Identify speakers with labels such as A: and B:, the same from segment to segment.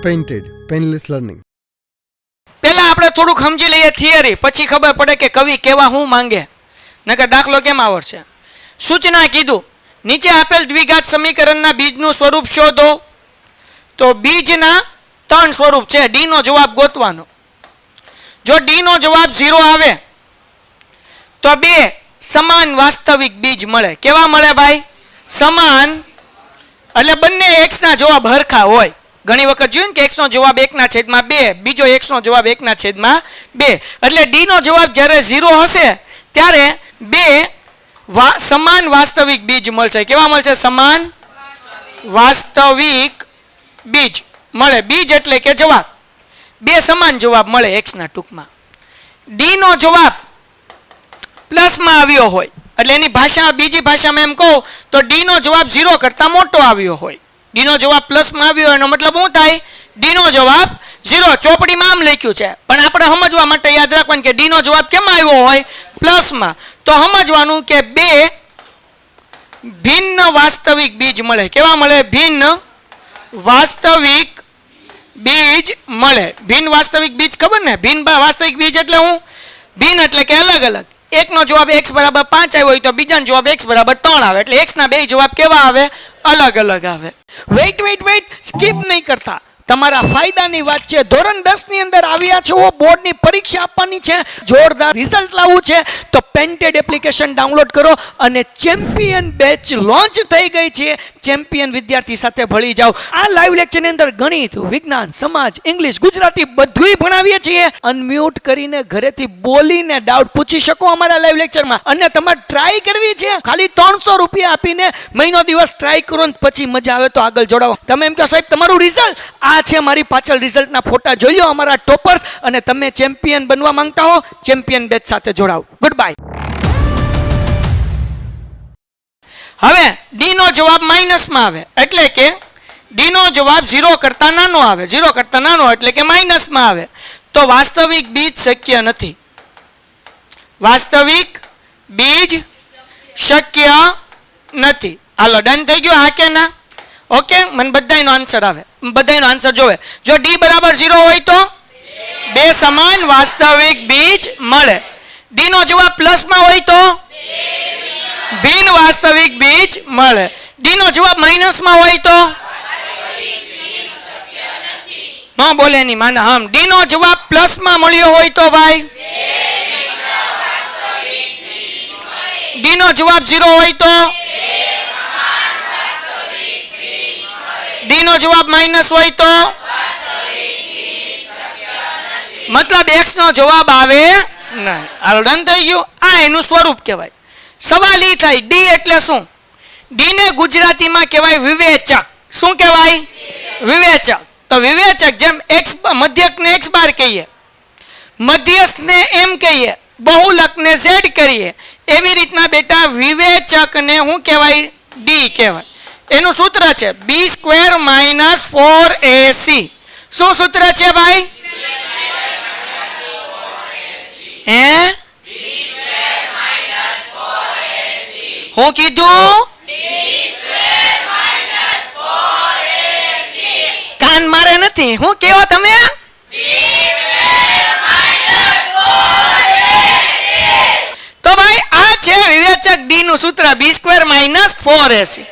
A: Painted painless learning.
B: પહેલા આપણે થોડુંક સમજી લઈએ થિયરી, પછી ખબર પડે કે કવિ કેવા શું માંગે. નકર દાખલો કેમ આવડશે. સૂચના કીધું નીચે આપેલ દ્વિઘાત સમીકરણના બીજનું સ્વરૂપ શોધો. તો બીજના 3 સ્વરૂપ છે. ડી નો જવાબ ગોતવાનો. જો ડી નો જવાબ 0 આવે તો 2 સમાન વાસ્તવિક બીજ મળે. કેવા મળે ભાઈ? સમાન. એટલે બંને x ના જવાબ હરખા હોય. ઘણી વખત જોયું કે x નો જવાબ 1/2, બીજો x નો જવાબ 1/2. એટલે d નો જવાબ જ્યારે 0 હશે ત્યારે 2 સમાન વાસ્તવિક બીજ મળશે. કેવા મળશે? સમાન વાસ્તવિક બીજ મળે. બીજ એટલે કે જવાબ. 2 સમાન જવાબ મળે x ના ટૂંકમાં. d નો જવાબ પ્લસ માં આવ્યો હોય એટલે એની ભાષા, બીજી ભાષામાં એમ કહું તો d નો જવાબ 0 કરતા મોટો આવ્યો હોય. d નો જવાબ પ્લસ માં આવ્યો એનો મતલબ શું થાય? d નો જવાબ 0. ચોપડીમાં આમ લખ્યું છે, પણ આપણે સમજવા માટે યાદ રાખવાનું કે d નો જવાબ કેમ આવ્યો હોય? પ્લસ માં. તો સમજવાનું કે 2 ભિન્ન વાસ્તવિક બીજ મળે. કેવા મળે? ભિન્ન વાસ્તવિક બીજ મળે. ભિન્ન વાસ્તવિક બીજ ખબર ને? ભિન્ન વાસ્તવિક બીજ એટલે હું? ભિન્ન એટલે કે અલગ અલગ. એક નો જવાબ x બરાબર 5 આવ્યો હોય તો બીજાનો જવાબ x બરાબર 3 આવે. એટલે x ના 2 જવાબ કેવા આવે? અલગ અલગ આવે. વેઇટ સ્કીપ નહીં કરતા. તમારા ફાયદાની વાત છે. ધોરણ 10 ની અંદર આવ્યા છો, બોર્ડની પરીક્ષા આપવાની છે, જોરદાર રિઝલ્ટ લાવવું છે તો પેન્ટેડ એપ્લિકેશન ડાઉનલોડ કરો અને ચેમ્પિયન બેચ લોન્ચ થઈ ગઈ છે. ચેમ્પિયન વિદ્યાર્થી સાથે ભળી જાઓ. આ લાઈવ લેક્ચરની અંદર ગણિત, વિજ્ઞાન, સમાજ, ઇંગ્લિશ, ગુજરાતી બધુંય ભણાવીએ છીએ. અનમ્યુટ કરીને ઘરેથી બોલીને ડાઉટ પૂછી શકો અમારા લાઈવ લેક્ચરમાં. અને તમારે ટ્રાય કરવી છે, ખાલી 300 રૂપિયા આપીને મહિનો દિવસ ટ્રાય કરો ને પછી મજા આવે તો આગળ જોડાવો. તમે એમ કહો સાહેબ તમારું રિઝલ્ટ આ છે, મારી પાછળ રિઝલ્ટના ફોટા જોઈ લો અમારા ટોપર્સ, અને તમે ચેમ્પિયન બનવા માંગતા હો ચેમ્પિયન બેચ સાથે જોડાઓ. Good bye. હવે ડી નો જવાબ માઇનસ માં આવે એટલે કે ડી નો જવાબ 0 કરતા નાનો આવે. 0 કરતા નાનો એટલે કે માઇનસ માં આવે. તો વાસ્તવિક બીજ શક્ય નથી. વાસ્તવિક બીજ શક્ય નથી. હાલો ડન થઈ ગયું? હા કે ના? ઓકે, મને બધાનો આન્સર આવે, બધાનો આન્સર જોવે. જો d બરાબર 0 હોય તો 2 સમાન વાસ્તવિક બીજ મળે. d નો જવાબ પ્લસ માં હોય તો ભિન્ન વાસ્તવિક બીજ મળે. d નો જવાબ માઇનસ માં હોય તો ન બોલે ની માના હમ. d નો જવાબ પ્લસ માં મળ્યો હોય તો ભાઈ d નો જવાબ 0 હોય તો d નો જવાબ માઇનસ હોય તો મતલબ x નો જવાબ આવે નહીં. હાલો ડન થઈ ગયું. આ એનું સ્વરૂપ કહેવાય. સવાલ એ થાય d એટલે શું? d ને ગુજરાતીમાં કહેવાય વિવેચક. શું કહેવાય? વિવેચક. તો વિવેચક જેમ x મધ્યકને x બાર કહીએ, મધ્યસ્થને m કહીએ, બહુલકને z કરીએ, એવી રીતના બેટા વિવેચકને શું કહેવાય? d કહેવાય. એનું સૂત્ર છે b² - 4ac. શું સૂત્ર છે ભાઈ? હું કીધું? કાન મારે નથી. હું કેવો તમે? તો ભાઈ આ છે વિવેચક d નું સૂત્ર b² - 4ac.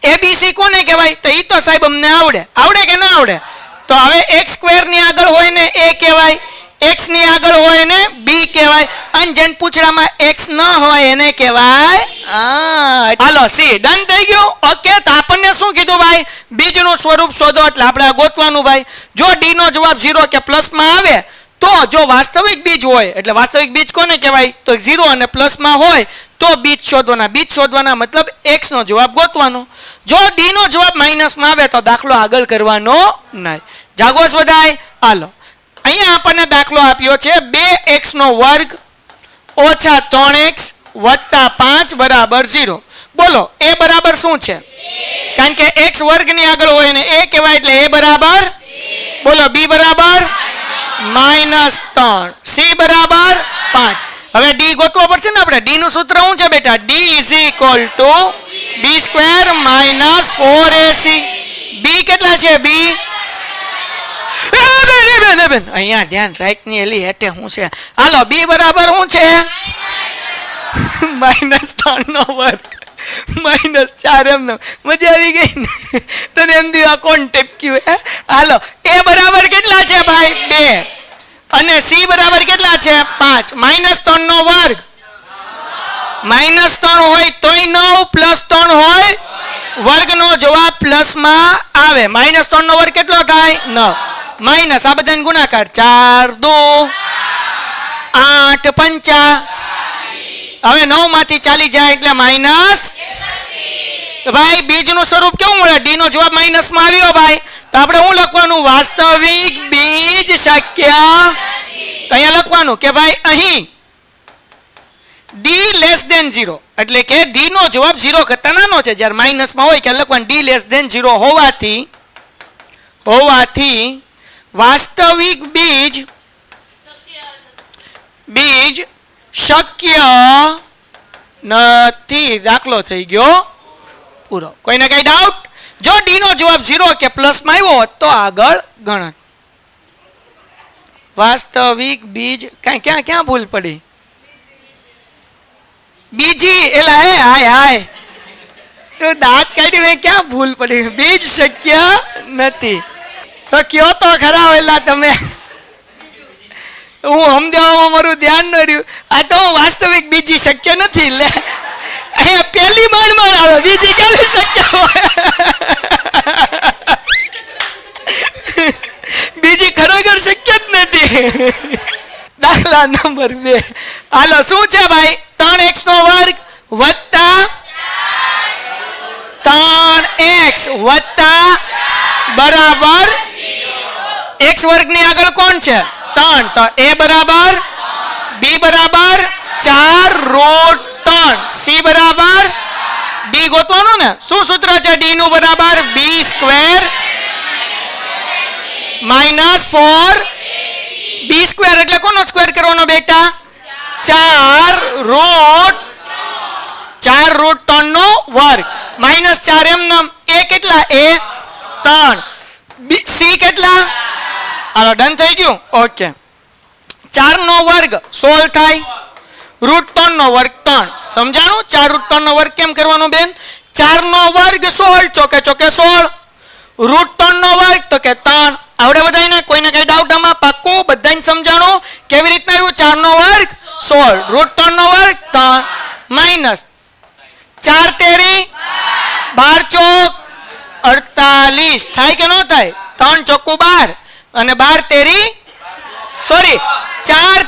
B: એબીસી કોને કહેવાય? તો ઈ તો સાહેબ અમને આવડે. આવડે કે ના આવડે? તો હવે x² ની આગળ હોય ને a કહેવાય, x ની આગળ હોય ને b કહેવાય, અને જેન પૂછડામાં x ન હોય એને કહેવાય હાલો સી. ડન થઈ ગયું? ઓકે. તો આપણને શું કીધું ભાઈ? બીજનું સ્વરૂપ શોધો. એટલે આપણે ગોતવાનું ભાઈ. જો d નો જવાબ 0 કે પ્લસ માં આવે તો જો વાસ્તવિક બીજ હોય એટલે વાસ્તવિક બીજ કોને કહેવાય? તો 0 અને પ્લસ માં હોય તો બીજ શોધવાના. બીજ શોધવાના મતલબ x નો જવાબ ગોતવાનો. જો d નો જવાબ માઇનસ માં આવે તો દાખલો આગળ કરવાનો નહીં. જાગોસ બધાય? હાલો અહીંયા આપણને દાખલો આપ્યો છે 2x નો વર્ગ ઓછા 3x વત્તા 5 બરાબર 0. બોલો a બરાબર શું છે? કારણ કે x વર્ગ ની આગળ હોય ને a કહેવાય એટલે a બરાબર. બોલો b બરાબર -3, c બરાબર 5. હવે d ગોતવો પડશે ને આપણે. d નું સૂત્ર શું છે બેટા? d = b² - 4ac. b કેટલા છે? b અહીંયા ધ્યાન રાખ ની એલી હેઠે શું છે? હાલો બી બરાબર શું છે? -3/2 -4 એમ મજા આવી ગઈ ને તને એમ થયું આ કોણ ટેપક્યું હે? હાલો એ બરાબર કેટલા છે ભાઈ? 2 અને સી બરાબર કેટલા છે? 5. -3/2 -3 હોય તોય 9 +3 હોય વર્ગનો જવાબ પ્લસમાં આવે. -3/2 કેટલો થાય? 9 માઇનસ આ બધાને ગુણાકાર 4 2 8 5. હવે 9 માંથી ચાલી જાય એટલે -31. ભાઈ બીજનું સ્વરૂપ કેવું મળે? ડી નો જવાબ માઇનસ માં આવ્યો ભાઈ, તો આપણે શું લખવાનું? વાસ્તવિક બીજ શક્ય. તો અહીંયા લખવાનું કે ભાઈ અહીં ડી <0 એટલે કે ડી નો જવાબ 0 કરતા નાનો છે. જ્યારે માઇનસ માં હોય કે લખવાનું ડી <0 હોવાથી વાસ્તવિક બીજ શક્ય નથી. દાખલો થઈ ગયો પૂરો. કોઈને કઈ ડાઉટ? જો ડી નો જવાબ 0 કે પ્લસ માં આવ્યો હોત તો આગળ ગણત. વાસ્તવિક બીજ ક્યાં ભૂલ પડી? બીજી એલા હે હાય તો દાંત કાઢી ક્યાં ભૂલ પડી? બીજ શક્ય નથી. તો કયો તો ખરા વેલા તમે. હું સમજાવવામાં મારું ધ્યાન ન રહ્યું. આ તો વાસ્તવિક બીજી શક્ય નથી. લે અહીંયા પહેલી માંડ આવે, બીજી કેવી શક્ય હોય? બીજી ખરેખર શક્ય જ નથી. દાખલા નંબર 2. હાલો શું છે ભાઈ? 3x² વત્તા 3x વત્તા બરાબર x વર્ગની આગળ કોણ છે? 3. તો a બરાબર b બરાબર 4√3. c બરાબર d ગોતવાનું ને. શું સૂત્ર છે d નું? બરાબર b² -4 b² એટલે કોનો સ્ક્વેર કરવાનો બેટા? 4√3 નો વર્ગ -4 એમ નામ. a કેટલા? a 3. c કેટલા? હાલો ડન થઈ ગયું. ઓકે 4 નો વર્ગ 16 થાય. √3 નો વર્ગ 3. સમજાણું? 4√3 નો વર્ગ કેમ કરવાનો બેન? 4 નો વર્ગ 16 ચોકે 16. √3 નો વર્ગ તો કે 3. આવડે બધાને? કોઈને કઈ ડાઉટ આમાં? પાક્કું બધાને સમજાણું? કેવી રીતના આવ્યું? 4 નો વર્ગ 16 √3 નો વર્ગ 3 માઇનસ 4 તેરી 12 ચોક 48 થાય કે ન થાય? 3 ચોખ્ખું 12 અને 12 તેરી 4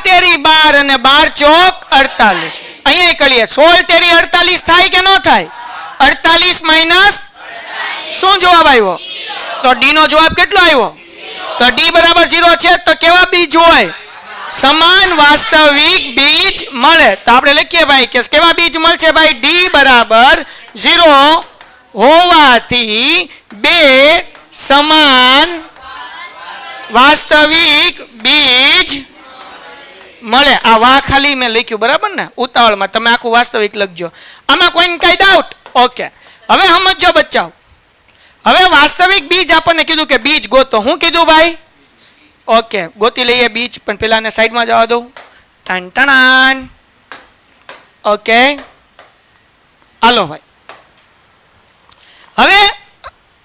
B: તેરી 12 અને 12 ચોક 48. અહીંયા કરીએ 16 તેરી 48 થાય કે ન થાય? 48 માઇનસ શું જવાબ આવ્યો? તો ડી નો જવાબ કેટલો આવ્યો? તો ડી બરાબર 0 છે. તો કેવા બીજ હોય? સમાન વાસ્તવિક બીજ મળે. તો આપણે લખીએ ભાઈ કે કેવા બીજ મળશે ભાઈ? ડી બરાબર 0 હોવાથી 2 સમાન વાસ્તવિક બીજ મળે. આ વા ખાલી મેં લખ્યું બરાબર ને ઉતાવળમાં. તમે આખું વાસ્તવિક લખજો. આમાં કોઈને કઈ ડાઉટ? ઓકે હવે સમજો બચ્ચાઓ. હવે વાસ્તવિક બીજ આપણને કીધું કે બીજ ગોતો. શું કીધું ભાઈ? ઓકે ગોતી લઈએ બીજ, પણ પેલાને સાઈડમાં જવા દઉં. ટન. ઓકે હાલો ભાઈ. હવે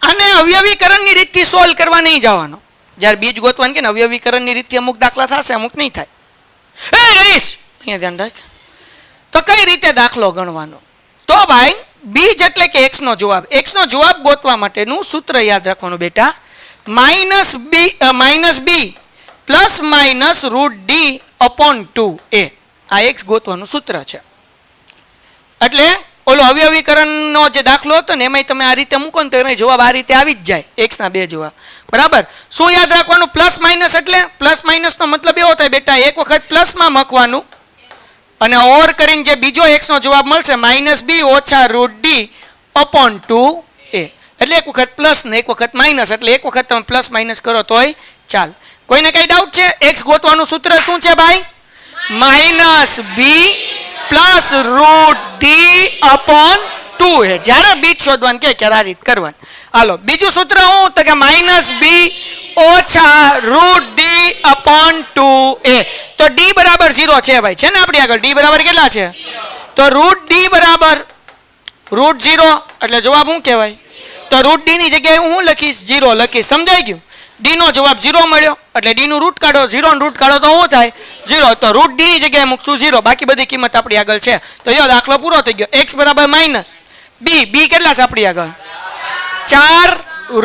B: આને અવયવીકરણની રીતથી સોલ્વ કરવા નહીં જવાનો. જ્યારે બીજ ગોતવાનું કે અવયવીકરણની રીતથી અમુક દાખલા થશે, અમુક નહીં થાય. રહીશ અહીંયા ધ્યાન રાખ. તો કઈ રીતે દાખલો ગણવાનો? તો ભાઈ બીજ એટલે કે x નો જવાબ. x નો જવાબ ગોતવા માટેનું સૂત્ર યાદ રાખવાનું બેટા. -b ±√d/2a. આ x ગોતવાનું સૂત્ર છે. એટલે ઓલો અવયવીકરણનો જે દાખલો હતો ને એમાં તમે આ રીતે મૂકો ને તો એનો જવાબ આ રીતે આવી જ જાય. x ના 2 જવાબ બરાબર. શું યાદ રાખવાનું? પ્લસ માઇનસ એટલે પ્લસ માઇનસ નો મતલબ એવો થાય બેટા એક વખત પ્લસ માં મૂકવાનું અને ઓર કરીને જે બીજો x નો જવાબ મળશે -b -√d/2a. એટલે એક વખત પ્લસ ને એક વખત માઇનસ. એટલે એક વખત તમે પ્લસ માઇનસ કરો તોય ચાલ. કોઈને કઈ ડાઉટ છે? x ગોતવાનું સૂત્ર શું છે ભાઈ? -b +√d/2a. જ્યારે બીજ શોધવાનું કે આ રીત કરવાનું. હાલો બીજું સૂત્ર શું? તો કે -b ઓછા રૂટ ડી અપોન 2a. તો ડી બરાબર 0 છે ભાઈ, છે ને આપણી આગળ ડી બરાબર કેટલા છે? તો રૂટ ડી બરાબર રૂટ 0 એટલે જવાબ શું કહેવાય? તો રૂટ ડી ની જગ્યાએ હું લખીશ 0 લખીશ. સમજાઈ ગયું? ડી નો જવાબ 0 મળ્યો એટલે ડી નું રૂટ કાઢો, 0 નું રૂટ કાઢો તો શું થાય? 0. તો રૂટ ડી ની જગ્યાએ મૂકશું 0, બાકી બધી કિંમત આપણી આગળ છે. તો જો દાખલો પૂરો થઈ ગયો. x બરાબર માઇનસ b, b કેટલા છે આપણી આગળ? 4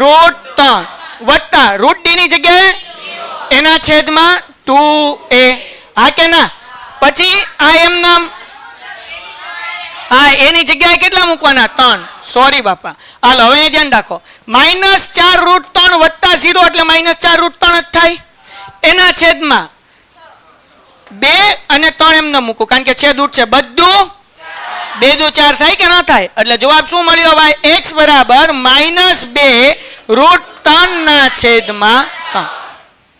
B: રૂટ 3 વત્તા રૂટ ડી ની જગ્યાએ એના છેદમાં 2a. હા કે ના? પછી આ એમ નામ હા એની જગ્યાએ કેટલા મૂકવાના? 3. સોરી બાપા, હાલો હવે ધ્યાન રાખો. -4 રૂટ 3 વત્તા 0 એટલે -4 રૂટ 3 જ થાય. એના છેદમાં 2 અને 3 એમને મૂકું કારણ કે છેદ ઉઠશે. બધું 2 દુ 4 થાય કે ના થાય? એટલે જવાબ શું મળ્યો ભાઈ? x બરાબર -2 રૂટ 3 ના છેદમાં 3.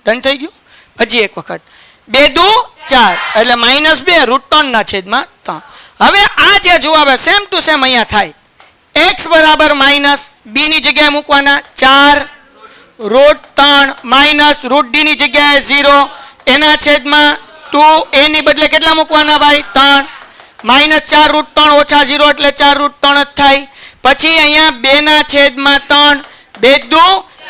B: ડન થઈ ગયું? હજી એક વખત 2 દુ 4 એટલે -2 રૂટ 3 ના છેદમાં 3. હવે આ જે જવાબ સેમ ટુ સેમ અહીંયા થાય. x બરાબર માઇનસ b ની જગ્યાએ મૂકવાના 4 રૂટ 3 માઇનસ રૂટ ડી ની જગ્યાએ 0 એના છેદમાં 2a ની બદલે કેટલા મૂકવાના ભાઈ? 3. -4 રૂટ 3 ઓછા 0 એટલે 4 રૂટ 3 જ થાય. પછી અહીંયા 2 ના છેદમાં 3 2 દુ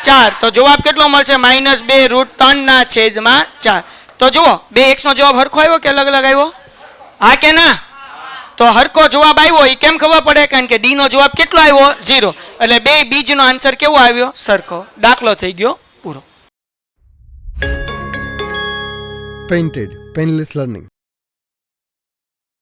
B: 4 તો જવાબ કેટલો મળશે? -2 રૂટ 3 ના છેદમાં 4. તો જુઓ 2x નો જવાબ હરખો આવ્યો કે અલગ અલગ આવ્યો? હા કે ના? તો હરખો જવાબ આવ્યો એ કેમ ખબર પડે? કારણ કે ડી નો જવાબ કેટલો આવ્યો? 0. એટલે બે બીજ નો આન્સર કેવો આવ્યો? સરખો. દાખલો થઈ ગયો પૂરો.
A: Painted Painless Learning.